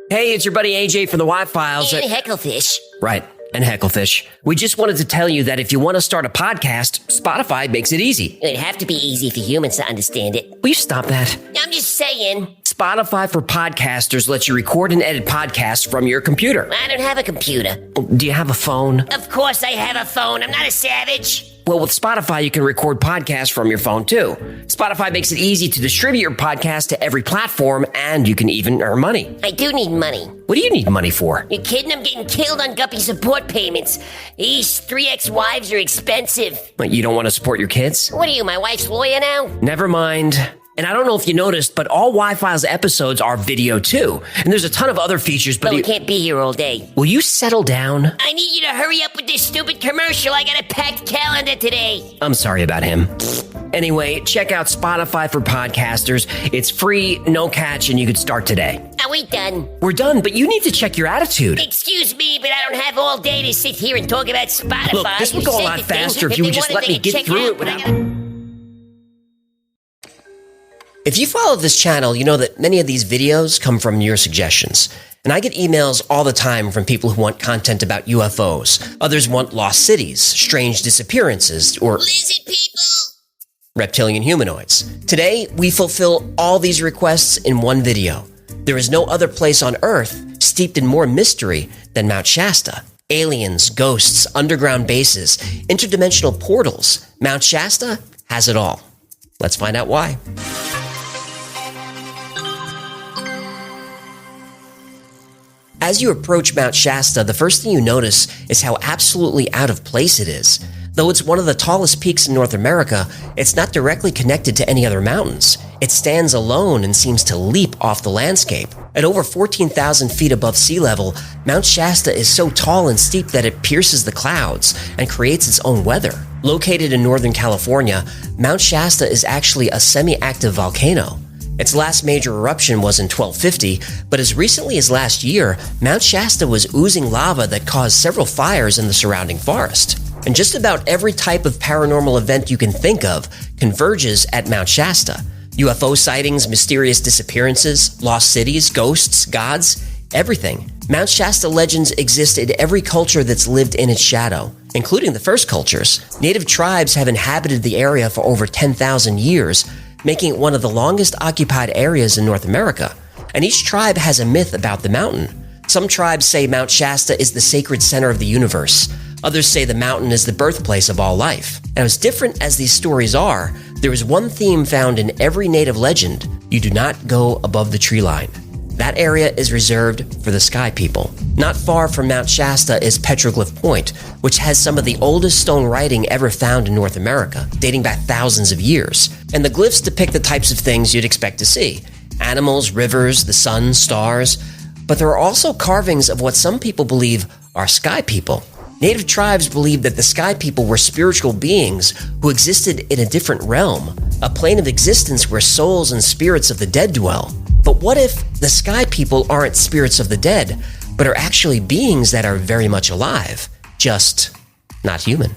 Hey, it's your buddy AJ from the Y-Files. And Hecklefish. Right, and Hecklefish. We just wanted to tell you that if you want to start a podcast, Spotify makes it easy. It'd have to be easy for humans to understand it. Will you stop that? I'm just saying. Spotify for podcasters lets you record and edit podcasts from your computer. I don't have a computer. Do you have a phone? Of course I have a phone. I'm not a savage. Well, with Spotify, you can record podcasts from your phone, too. Spotify makes it easy to distribute your podcast to every platform, and you can even earn money. I do need money. What do you need money for? You kidding? I'm getting killed on Guppy support payments. These 3 ex-wives are expensive. What, you don't want to support your kids? What are you, my wife's lawyer now? Never mind. And I don't know if you noticed, but all Y-Files episodes are video, too. And there's a ton of other features, but we can't be here all day. Will you settle down? I need you to hurry up with this stupid commercial. I got a packed calendar today. I'm sorry about him. Anyway, check out Spotify for podcasters. It's free, no catch, and you could start today. Are we done? We're done, but you need to check your attitude. Excuse me, but I don't have all day to sit here and talk about Spotify. Look, this would go a lot faster if you would just let me get through it without... If you follow this channel, you know that many of these videos come from your suggestions. And I get emails all the time from people who want content about UFOs. Others want lost cities, strange disappearances, or lizard people, reptilian humanoids. Today, we fulfill all these requests in one video. There is no other place on Earth steeped in more mystery than Mount Shasta. Aliens, ghosts, underground bases, interdimensional portals. Mount Shasta has it all. Let's find out why. As you approach Mount Shasta, the first thing you notice is how absolutely out of place it is. Though it's one of the tallest peaks in North America, it's not directly connected to any other mountains. It stands alone and seems to leap off the landscape. At over 14,000 feet above sea level, Mount Shasta is so tall and steep that it pierces the clouds and creates its own weather. Located in Northern California, Mount Shasta is actually a semi-active volcano. Its last major eruption was in 1250, but as recently as last year, Mount Shasta was oozing lava that caused several fires in the surrounding forest. And just about every type of paranormal event you can think of converges at Mount Shasta. UFO sightings, mysterious disappearances, lost cities, ghosts, gods, everything. Mount Shasta legends exist in every culture that's lived in its shadow, including the first cultures. Native tribes have inhabited the area for over 10,000 years, making it one of the longest occupied areas in North America. And each tribe has a myth about the mountain. Some tribes say Mount Shasta is the sacred center of the universe. Others say the mountain is the birthplace of all life. And as different as these stories are, there is one theme found in every native legend: you do not go above the tree line. That area is reserved for the sky people. Not far from Mount Shasta is Petroglyph Point, which has some of the oldest stone writing ever found in North America, dating back thousands of years. And the glyphs depict the types of things you'd expect to see: animals, rivers, the sun, stars. But there are also carvings of what some people believe are sky people. Native tribes believed that the sky people were spiritual beings who existed in a different realm, a plane of existence where souls and spirits of the dead dwell. But what if the sky people aren't spirits of the dead, but are actually beings that are very much alive, just not human?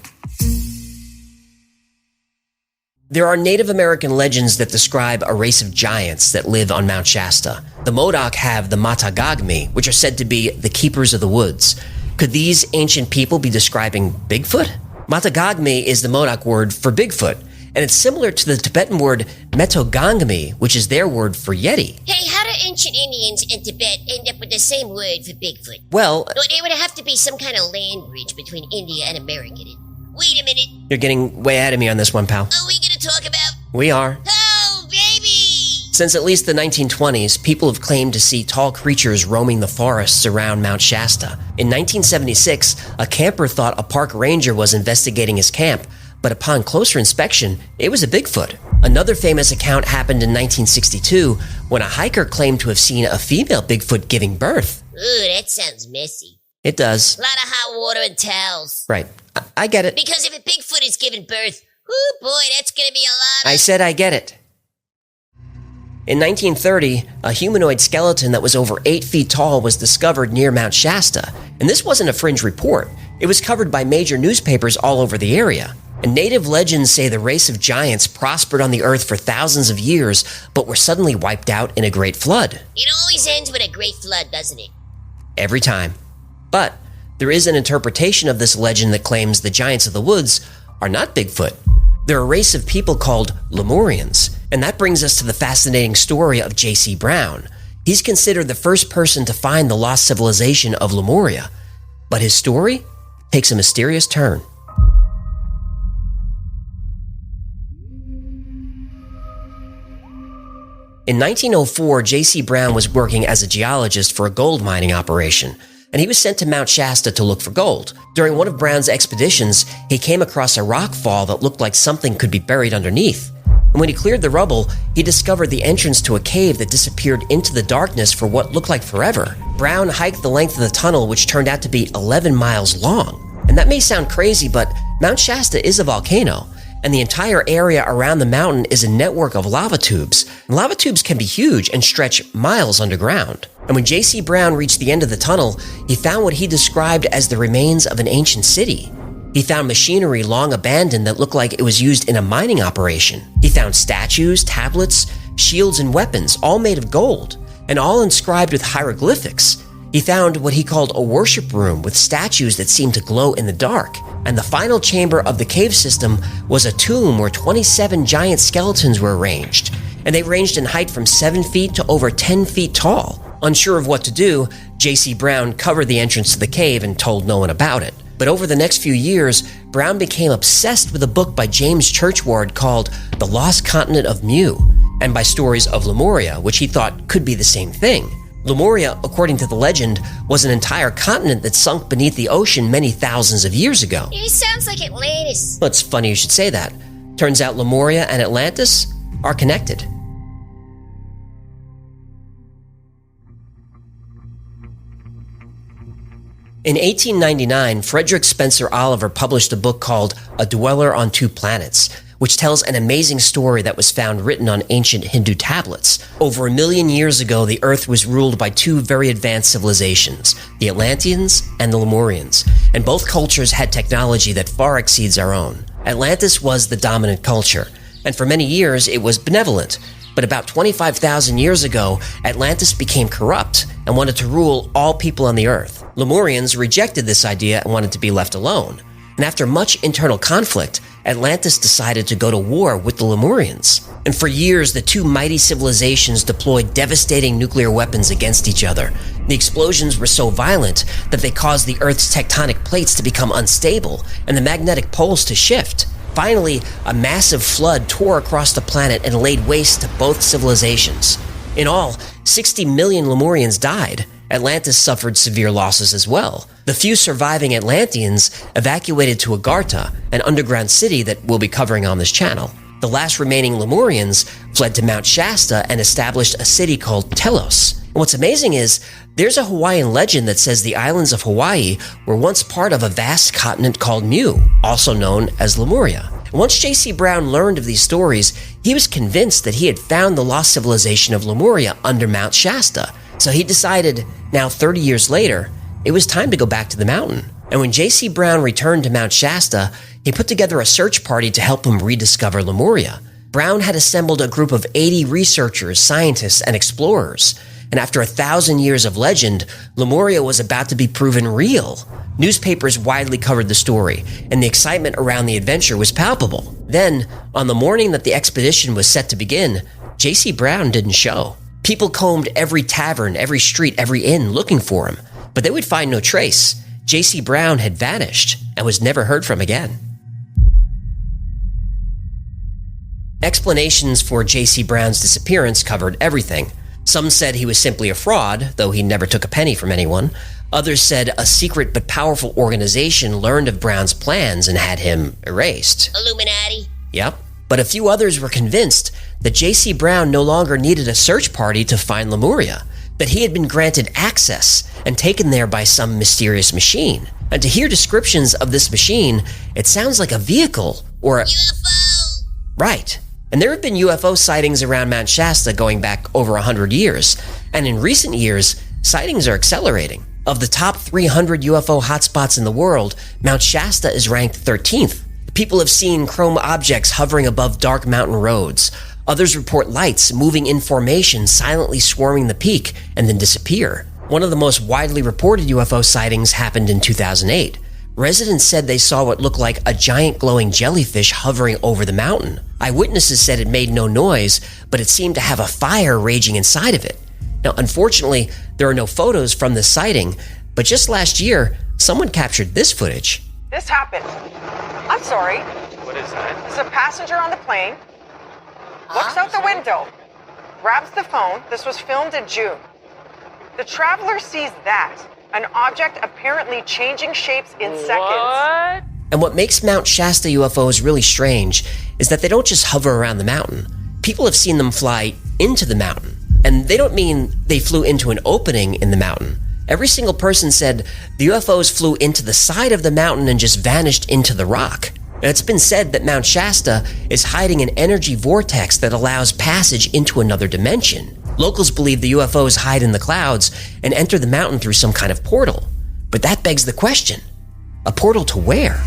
There are Native American legends that describe a race of giants that live on Mount Shasta. The Modoc have the Matagagmi, which are said to be the keepers of the woods. Could these ancient people be describing Bigfoot? Matagagmi is the Modoc word for Bigfoot, and it's similar to the Tibetan word Metogangmi, which is their word for Yeti. Hey, how do ancient Indians in Tibet end up with the same word for Bigfoot? Well, there would have to be some kind of land bridge between India and America. Wait a minute. You're getting way ahead of me on this one, pal. Are we gonna talk about? We are. Oh, baby! Since at least the 1920s, people have claimed to see tall creatures roaming the forests around Mount Shasta. In 1976, a camper thought a park ranger was investigating his camp, but upon closer inspection, it was a Bigfoot. Another famous account happened in 1962 when a hiker claimed to have seen a female Bigfoot giving birth. Ooh, that sounds messy. It does. A lot of hot water and towels. Right. I get it. Because if a Bigfoot is giving birth, ooh boy, that's gonna be a lot of... I said I get it. In 1930, a humanoid skeleton that was over 8 feet tall was discovered near Mount Shasta. And this wasn't a fringe report. It was covered by major newspapers all over the area. And native legends say the race of giants prospered on the earth for thousands of years, but were suddenly wiped out in a great flood. It always ends with a great flood, doesn't it? Every time. But there is an interpretation of this legend that claims the giants of the woods are not Bigfoot. They're a race of people called Lemurians. And that brings us to the fascinating story of J.C. Brown. He's considered the first person to find the lost civilization of Lemuria. But his story takes a mysterious turn. In 1904, J.C. Brown was working as a geologist for a gold mining operation, and he was sent to Mount Shasta to look for gold. During one of Brown's expeditions, he came across a rock fall that looked like something could be buried underneath. And when he cleared the rubble, he discovered the entrance to a cave that disappeared into the darkness for what looked like forever. Brown hiked the length of the tunnel, which turned out to be 11 miles long. And that may sound crazy, but Mount Shasta is a volcano, and the entire area around the mountain is a network of lava tubes. And lava tubes can be huge and stretch miles underground. And when J.C. Brown reached the end of the tunnel, he found what he described as the remains of an ancient city. He found machinery long abandoned that looked like it was used in a mining operation. He found statues, tablets, shields, and weapons, all made of gold, and all inscribed with hieroglyphics. He found what he called a worship room with statues that seemed to glow in the dark. And the final chamber of the cave system was a tomb where 27 giant skeletons were arranged. And they ranged in height from 7 feet to over 10 feet tall. Unsure of what to do, J.C. Brown covered the entrance to the cave and told no one about it. But over the next few years, Brown became obsessed with a book by James Churchward called The Lost Continent of Mu, and by stories of Lemuria, which he thought could be the same thing. Lemuria, according to the legend, was an entire continent that sunk beneath the ocean many thousands of years ago. It sounds like Atlantis. Well, it's funny you should say that. Turns out Lemuria and Atlantis are connected. In 1899, Frederick Spencer Oliver published a book called A Dweller on Two Planets, which tells an amazing story that was found written on ancient Hindu tablets. Over 1 million years ago, the Earth was ruled by two very advanced civilizations, the Atlanteans and the Lemurians, and both cultures had technology that far exceeds our own. Atlantis was the dominant culture, and for many years it was benevolent. But about 25,000 years ago, Atlantis became corrupt and wanted to rule all people on the Earth. Lemurians rejected this idea and wanted to be left alone. And after much internal conflict, Atlantis decided to go to war with the Lemurians. And for years, the two mighty civilizations deployed devastating nuclear weapons against each other. The explosions were so violent that they caused the Earth's tectonic plates to become unstable and the magnetic poles to shift. Finally, a massive flood tore across the planet and laid waste to both civilizations. In all, 60 million Lemurians died. Atlantis suffered severe losses as well. The few surviving Atlanteans evacuated to Agartha, an underground city that we'll be covering on this channel. The last remaining Lemurians fled to Mount Shasta and established a city called Telos. And what's amazing is, there's a Hawaiian legend that says the islands of Hawaii were once part of a vast continent called Mu, also known as Lemuria. And once J.C. Brown learned of these stories, he was convinced that he had found the lost civilization of Lemuria under Mount Shasta. So he decided, now 30 years later, it was time to go back to the mountain. And when J.C. Brown returned to Mount Shasta, he put together a search party to help him rediscover Lemuria. Brown had assembled a group of 80 researchers, scientists, and explorers. And after 1,000 years of legend, Lemuria was about to be proven real. Newspapers widely covered the story, and the excitement around the adventure was palpable. Then, on the morning that the expedition was set to begin, J.C. Brown didn't show. People combed every tavern, every street, every inn looking for him, but they would find no trace. J.C. Brown had vanished and was never heard from again. Explanations for J.C. Brown's disappearance covered everything. Some said he was simply a fraud, though he never took a penny from anyone. Others said a secret but powerful organization learned of Brown's plans and had him erased. Illuminati? Yep. But a few others were convinced that J.C. Brown no longer needed a search party to find Lemuria, that he had been granted access and taken there by some mysterious machine. And to hear descriptions of this machine, it sounds like a vehicle or a... UFO! Right. And there have been UFO sightings around Mount Shasta going back over 100 years. And in recent years, sightings are accelerating. Of the top 300 UFO hotspots in the world, Mount Shasta is ranked 13th. People have seen chrome objects hovering above dark mountain roads. Others report lights moving in formation, silently swarming the peak, and then disappear. One of the most widely reported UFO sightings happened in 2008. Residents said they saw what looked like a giant glowing jellyfish hovering over the mountain. Eyewitnesses said it made no noise, but it seemed to have a fire raging inside of it. Now, unfortunately, there are no photos from this sighting, but just last year, someone captured this footage. This happened. I'm sorry. What is that? There's a passenger on the plane, looks out the window, grabs the phone. This was filmed in June. The traveler sees that, an object apparently changing shapes in seconds. And what makes Mount Shasta UFOs really strange is that they don't just hover around the mountain. People have seen them fly into the mountain. And they don't mean they flew into an opening in the mountain. Every single person said the UFOs flew into the side of the mountain and just vanished into the rock. And it's been said that Mount Shasta is hiding an energy vortex that allows passage into another dimension. Locals believe the UFOs hide in the clouds and enter the mountain through some kind of portal. But that begs the question, a portal to where?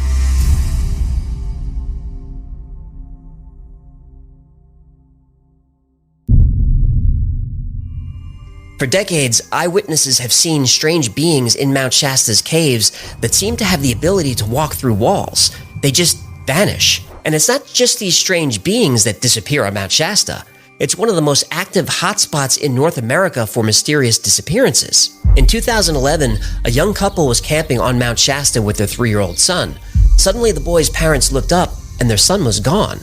For decades, eyewitnesses have seen strange beings in Mount Shasta's caves that seem to have the ability to walk through walls. They just vanish. And it's not just these strange beings that disappear on Mount Shasta. It's one of the most active hotspots in North America for mysterious disappearances. In 2011, a young couple was camping on Mount Shasta with their 3-year-old son. Suddenly, the boy's parents looked up and their son was gone.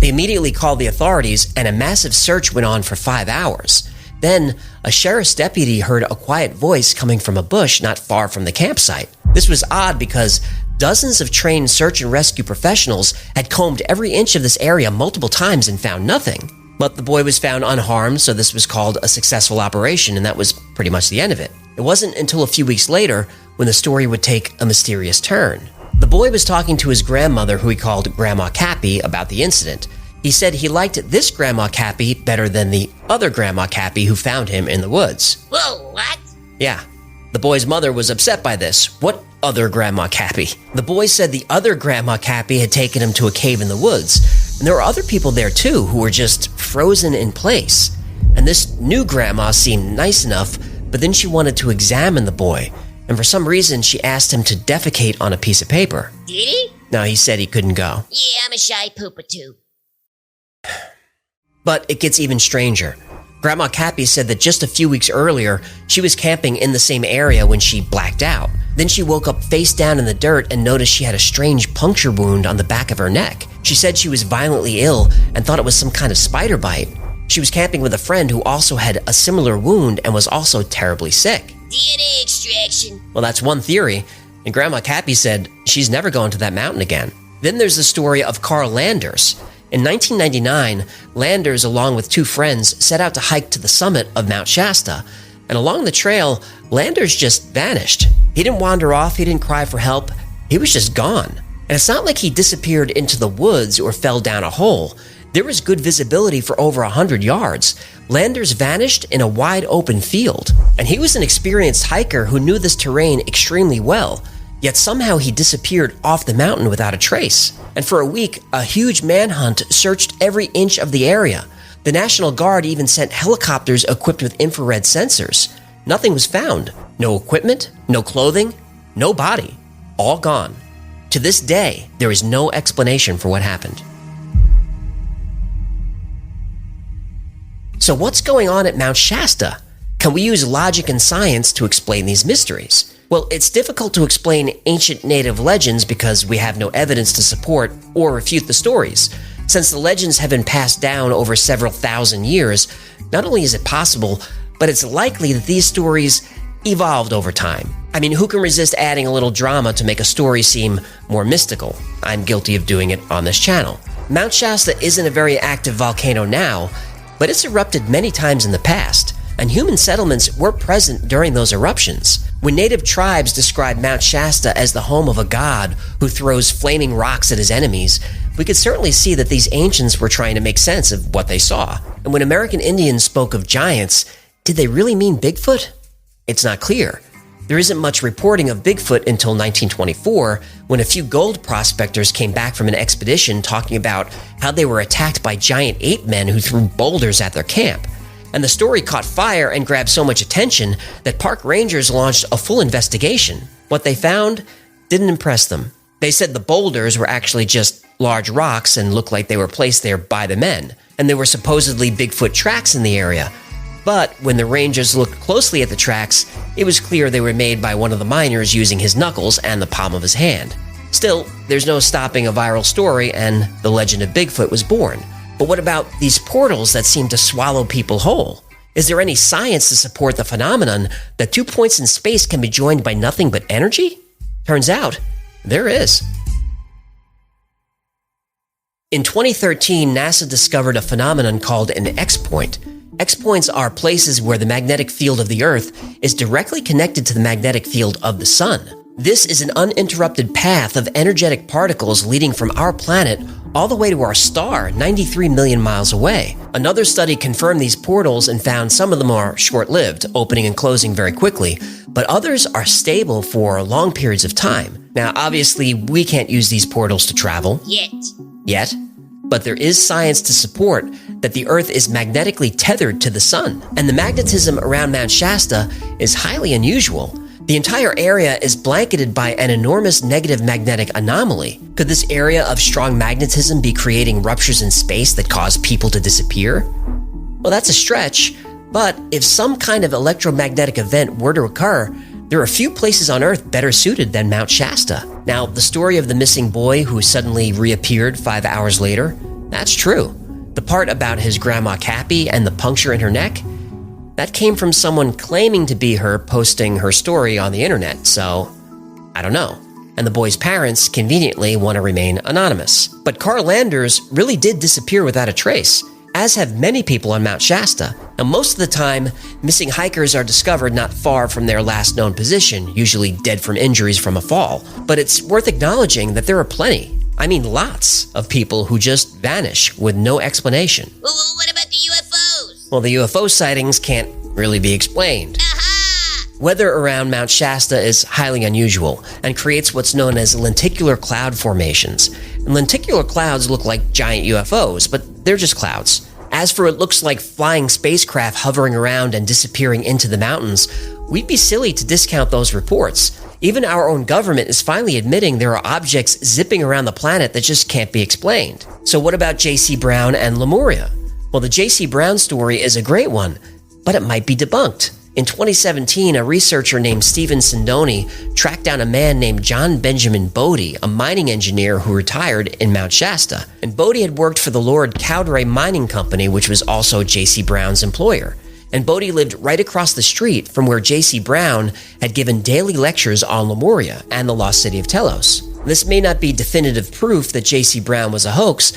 They immediately called the authorities and a massive search went on for 5 hours. Then, a sheriff's deputy heard a quiet voice coming from a bush not far from the campsite. This was odd because dozens of trained search and rescue professionals had combed every inch of this area multiple times and found nothing. But the boy was found unharmed, so this was called a successful operation, and that was pretty much the end of it. It wasn't until a few weeks later when the story would take a mysterious turn. The boy was talking to his grandmother, who he called Grandma Cappy, about the incident. He said he liked this Grandma Cappy better than the other Grandma Cappy who found him in the woods. Whoa, what? Yeah. The boy's mother was upset by this. What other Grandma Cappy? The boy said the other Grandma Cappy had taken him to a cave in the woods. And there were other people there too who were just frozen in place. And this new grandma seemed nice enough, but then she wanted to examine the boy. And for some reason, she asked him to defecate on a piece of paper. Did he? No, he said he couldn't go. Yeah, I'm a shy pooper too. But it gets even stranger. Grandma Cappy said that just a few weeks earlier, she was camping in the same area when she blacked out. Then she woke up face down in the dirt and noticed she had a strange puncture wound on the back of her neck. She said she was violently ill and thought it was some kind of spider bite. She was camping with a friend who also had a similar wound and was also terribly sick. DNA extraction. Well, that's one theory, and Grandma Cappy said she's never going to that mountain again. Then there's the story of Carl Landers. In 1999, Landers, along with 2 friends, set out to hike to the summit of Mount Shasta. And along the trail, Landers just vanished. He didn't wander off, he didn't cry for help, he was just gone. And it's not like he disappeared into the woods or fell down a hole. There was good visibility for over 100 yards. Landers vanished in a wide open field. And he was an experienced hiker who knew this terrain extremely well. Yet somehow he disappeared off the mountain without a trace. And for a week, a huge manhunt searched every inch of the area. The National Guard even sent helicopters equipped with infrared sensors. Nothing was found. No equipment, no clothing, no body. All gone. To this day, there is no explanation for what happened. So what's going on at Mount Shasta? Can we use logic and science to explain these mysteries? Well, it's difficult to explain ancient native legends because we have no evidence to support or refute the stories. Since the legends have been passed down over several thousand years, not only is it possible, but it's likely that these stories evolved over time. I mean, who can resist adding a little drama to make a story seem more mystical? I'm guilty of doing it on this channel. Mount Shasta isn't a very active volcano now, but it's erupted many times in the past, and human settlements were present during those eruptions. When native tribes describe Mount Shasta as the home of a god who throws flaming rocks at his enemies, we could certainly see that these ancients were trying to make sense of what they saw. And when American Indians spoke of giants, did they really mean Bigfoot? It's not clear. There isn't much reporting of Bigfoot until 1924, when a few gold prospectors came back from an expedition talking about how they were attacked by giant ape men who threw boulders at their camp. And the story caught fire and grabbed so much attention that park rangers launched a full investigation. What they found didn't impress them. They said the boulders were actually just large rocks and looked like they were placed there by the men, and there were supposedly Bigfoot tracks in the area. But when the rangers looked closely at the tracks, it was clear they were made by one of the miners using his knuckles and the palm of his hand. Still, there's no stopping a viral story, and the legend of Bigfoot was born. But what about these portals that seem to swallow people whole? Is there any science to support the phenomenon that 2 points in space can be joined by nothing but energy? Turns out, there is. In 2013, NASA discovered a phenomenon called an X-point. X-points are places where the magnetic field of the Earth is directly connected to the magnetic field of the Sun. This is an uninterrupted path of energetic particles leading from our planet all the way to our star, 93 million miles away. Another study confirmed these portals and found some of them are short-lived, opening and closing very quickly, but others are stable for long periods of time. Now, obviously, we can't use these portals to travel. Yet. But there is science to support that the Earth is magnetically tethered to the Sun, and the magnetism around Mount Shasta is highly unusual. The entire area is blanketed by an enormous negative magnetic anomaly. Could this area of strong magnetism be creating ruptures in space that cause people to disappear? Well, that's a stretch, but if some kind of electromagnetic event were to occur, there are few places on Earth better suited than Mount Shasta. Now, the story of the missing boy who suddenly reappeared 5 hours later, that's true. The part about his grandma Cappy and the puncture in her neck, that came from someone claiming to be her posting her story on the internet, so I don't know. And the boy's parents conveniently want to remain anonymous. But Carl Landers really did disappear without a trace, as have many people on Mount Shasta. Now, most of the time, missing hikers are discovered not far from their last known position, usually dead from injuries from a fall. But it's worth acknowledging that there are plenty, I mean lots, of people who just vanish with no explanation. Well, what about the UFOs? Well, the UFO sightings can't really be explained. Aha! Weather around Mount Shasta is highly unusual and creates what's known as lenticular cloud formations. And lenticular clouds look like giant UFOs, but they're just clouds. As for what looks like flying spacecraft hovering around and disappearing into the mountains, we'd be silly to discount those reports. Even our own government is finally admitting there are objects zipping around the planet that just can't be explained. So what about J.C. Brown and Lemuria? Well, the J.C. Brown story is a great one, but it might be debunked. In 2017, a researcher named Stephen Sindoni tracked down a man named John Benjamin Bodie, a mining engineer who retired in Mount Shasta. And Bodie had worked for the Lord Cowderay Mining Company, which was also J.C. Brown's employer. And Bodie lived right across the street from where J.C. Brown had given daily lectures on Lemuria and the lost city of Telos. This may not be definitive proof that J.C. Brown was a hoax,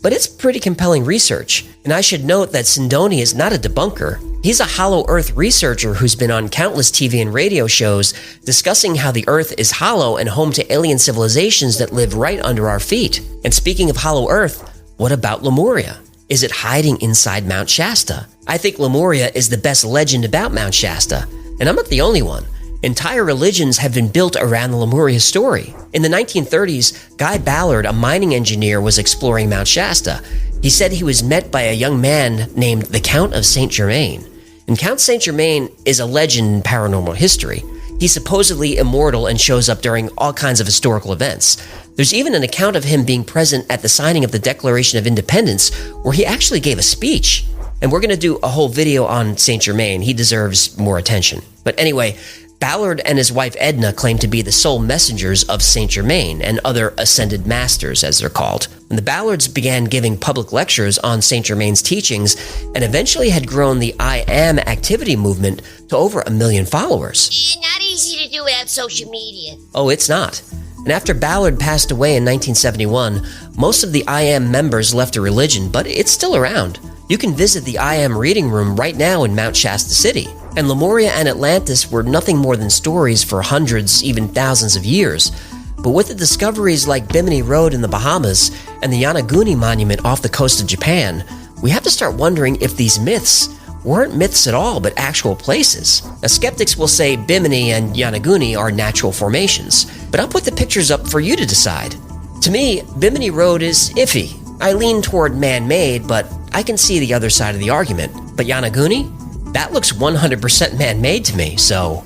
but it's pretty compelling research. And I should note that Sindoni is not a debunker. He's a hollow Earth researcher who's been on countless TV and radio shows discussing how the Earth is hollow and home to alien civilizations that live right under our feet. And speaking of hollow Earth, what about Lemuria? Is it hiding inside Mount Shasta? I think Lemuria is the best legend about Mount Shasta, and I'm not the only one. Entire religions have been built around the Lemuria story. In the 1930s, Guy Ballard, a mining engineer, was exploring Mount Shasta. He said he was met by a young man named the Count of Saint Germain. And Count Saint Germain is a legend in paranormal history. He's supposedly immortal and shows up during all kinds of historical events. There's even an account of him being present at the signing of the Declaration of Independence, where he actually gave a speech. And we're going to do a whole video on Saint Germain. He deserves more attention. But anyway, Ballard and his wife Edna claim to be the sole messengers of Saint Germain and other ascended masters, as they're called. And the Ballards began giving public lectures on Saint Germain's teachings and eventually had grown the I Am activity movement to over 1 million followers. Not easy to do without social media. Oh, it's not. And after Ballard passed away in 1971, most of the I Am members left the religion, but it's still around. You can visit the I Am reading room right now in Mount Shasta City. And Lemuria and Atlantis were nothing more than stories for hundreds, even thousands of years. But with the discoveries like Bimini Road in the Bahamas and the Yonaguni Monument off the coast of Japan, we have to start wondering if these myths weren't myths at all, but actual places. Now, skeptics will say Bimini and Yonaguni are natural formations, but I'll put the pictures up for you to decide. To me, Bimini Road is iffy. I lean toward man-made, but I can see the other side of the argument. But Yonaguni? That looks 100% man-made to me, so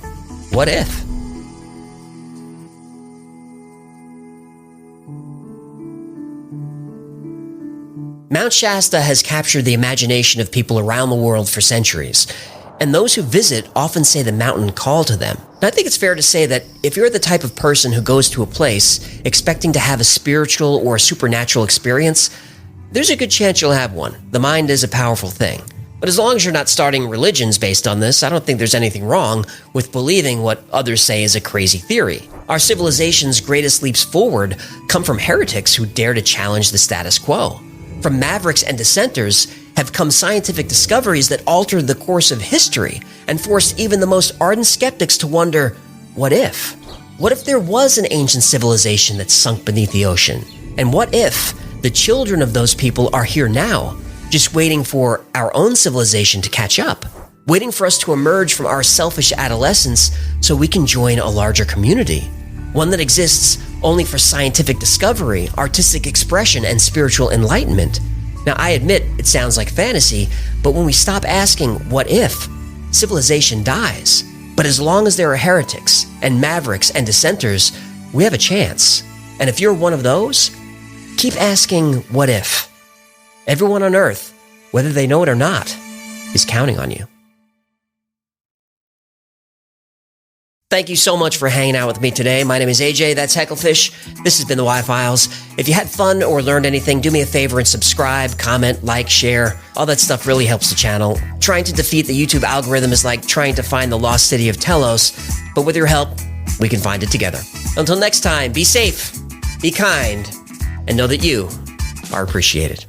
what if? Mount Shasta has captured the imagination of people around the world for centuries, and those who visit often say the mountain called to them. And I think it's fair to say that if you're the type of person who goes to a place expecting to have a spiritual or a supernatural experience, there's a good chance you'll have one. The mind is a powerful thing. But as long as you're not starting religions based on this, I don't think there's anything wrong with believing what others say is a crazy theory. Our civilization's greatest leaps forward come from heretics who dare to challenge the status quo. From mavericks and dissenters have come scientific discoveries that altered the course of history and forced even the most ardent skeptics to wonder, what if? What if there was an ancient civilization that sunk beneath the ocean? And what if the children of those people are here now, just waiting for our own civilization to catch up, waiting for us to emerge from our selfish adolescence so we can join a larger community, one that exists only for scientific discovery, artistic expression, and spiritual enlightenment. Now, I admit it sounds like fantasy, but when we stop asking, what if, civilization dies. But as long as there are heretics and mavericks and dissenters, we have a chance. And if you're one of those, keep asking, what if? Everyone on Earth, whether they know it or not, is counting on you. Thank you so much for hanging out with me today. My name is AJ, that's Hecklefish. This has been the Y-Files. If you had fun or learned anything, do me a favor and subscribe, comment, like, share. All that stuff really helps the channel. Trying to defeat the YouTube algorithm is like trying to find the lost city of Telos, but with your help, we can find it together. Until next time, be safe, be kind, and know that you are appreciated.